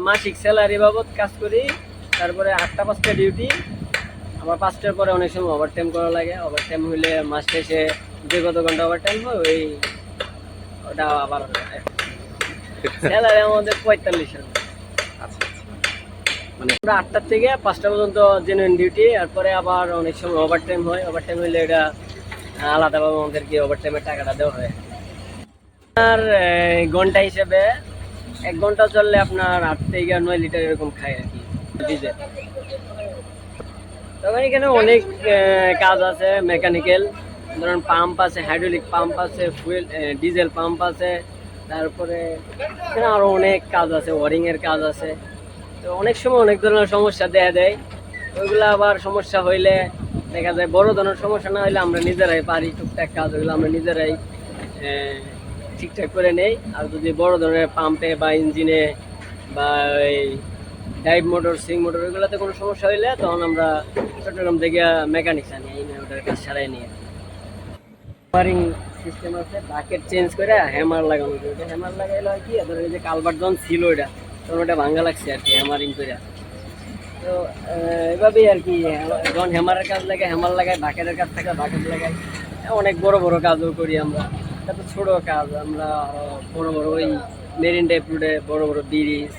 মাসিক স্যালারি বাবদ কাজ করি, তারপরে 8টা 5টা ডিউটি, আবার 5টার পরে অনেক সময় ওভারটাইম করা লাগে। ওভারটাইম হইলে মাস শেষে যে কত ঘন্টা ওভারটাইম হয় ওটা আবার স্যালারি আমাদের 45,000। মানে আমরা 8টার থেকে 5টা পর্যন্ত জেনুইন ডিউটি, তারপরে আবার অনেক সময় ওভারটাইম হয়। ওভারটাইম হইলে এটা আলাদাভাবে আমাদেরকে ওভারটাইমের টাকাটা দেওয়া হয়। আর ঘন্টা হিসেবে 1 ঘন্টা চললে আপনার 8 থেকে 9 লিটার এরকম খায় আর কি ডিজেল। তবে এখানে অনেক কাজ আছে মেকানিক্যাল, ধরুন পাম্প আছে, হাইড্রোলিক পাম্প আছে, ফুয়েল ডিজেল পাম্প আছে, তারপরে এখানে আরও অনেক কাজ আছে, ওয়ারিংয়ের কাজ আছে। তো অনেক সময় অনেক ধরনের সমস্যা দেখা দেয়। ওইগুলো আবার সমস্যা হইলে দেখা যায়, বড় ধরনের সমস্যা না হইলে আমরা নিজেরাই পারি টুকটাক কাজ, ওইগুলো আমরা নিজেরাই ঠিকঠাক করে নেই। আর যদি বড় ধরনের পাম্পে বা ইঞ্জিনে বা ওই ডাইভ মোটর, সিং মোটর, এগুলোতে কোনো সমস্যা হইলে তখন আমরা চট্টগ্রাম থেকে মেকানিক্স আনি, ওটার কাজ সারাই নিয়ে। ওয়ারিং সিস্টেম আছে, বাকেট চেঞ্জ করে হ্যামার লাগানো। ওটা হ্যামার লাগাইলে হয় কি, ধরেন যে কালভার্ট যখন ছিল ওইটা, তখন ওটা ভাঙ্গা লাগছে আর কি হ্যামারিং করে। তো এভাবেই আর কি, যখন হ্যামারের কাজ লাগে হ্যামার লাগাই, বাকেটের কাজ থাকলে বাকেট লাগাই। অনেক বড় বড় কাজও করি আমরা। এটা তো ছোটো কাজ, আমরা বড় বড় ওই মেরিন ড্রাইভ রোডে বড় বড় ব্রিজ,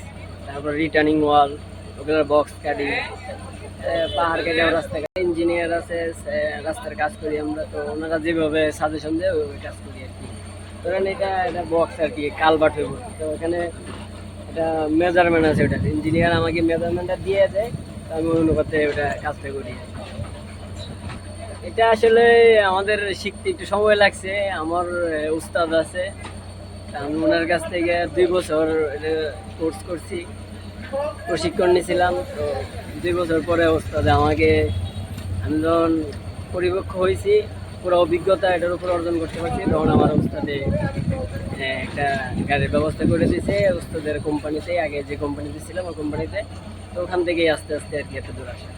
তারপর রিটার্নিং ওয়াল, ওগুলোর বক্স কাটি, পাহাড় কেটে রাস্তা কাটি। ইঞ্জিনিয়ার আছে, রাস্তার কাজ করি আমরা। তো ওনারা যেভাবে সাজেশন দেয় ওই কাজ করি আর কি। ধরেন এটা বক্স আর কি, কালভার্ট হইব, তো ওখানে এটা মেজারমেন্ট আছে, ওটা ইঞ্জিনিয়ার আমাকে মেজারমেন্টটা দিয়ে দেয়, তো আমি অনুপাতে ওটা কাজটা করি। এটা আসলে আমাদের শিখতে একটু সময় লাগছে। আমার উস্তাদ আছে, আমি ওনার কাছ থেকে 2 বছর কোর্স করছি, প্রশিক্ষণ নিয়েছিলাম। তো 2 বছর পরে উস্তাদে আমাকে, আমি যখন পরিপক্ষ হয়েছি, পুরো অভিজ্ঞতা এটার উপর অর্জন করতে পারছি, তখন আমার উস্তাদে একটা গাড়ির ব্যবস্থা করে দিয়েছে উস্তাদের কোম্পানিতে, আগে যে কোম্পানিতে ছিলাম ওই কোম্পানিতে। তো ওখান থেকেই আস্তে আস্তে আর কি এত দূর আসা।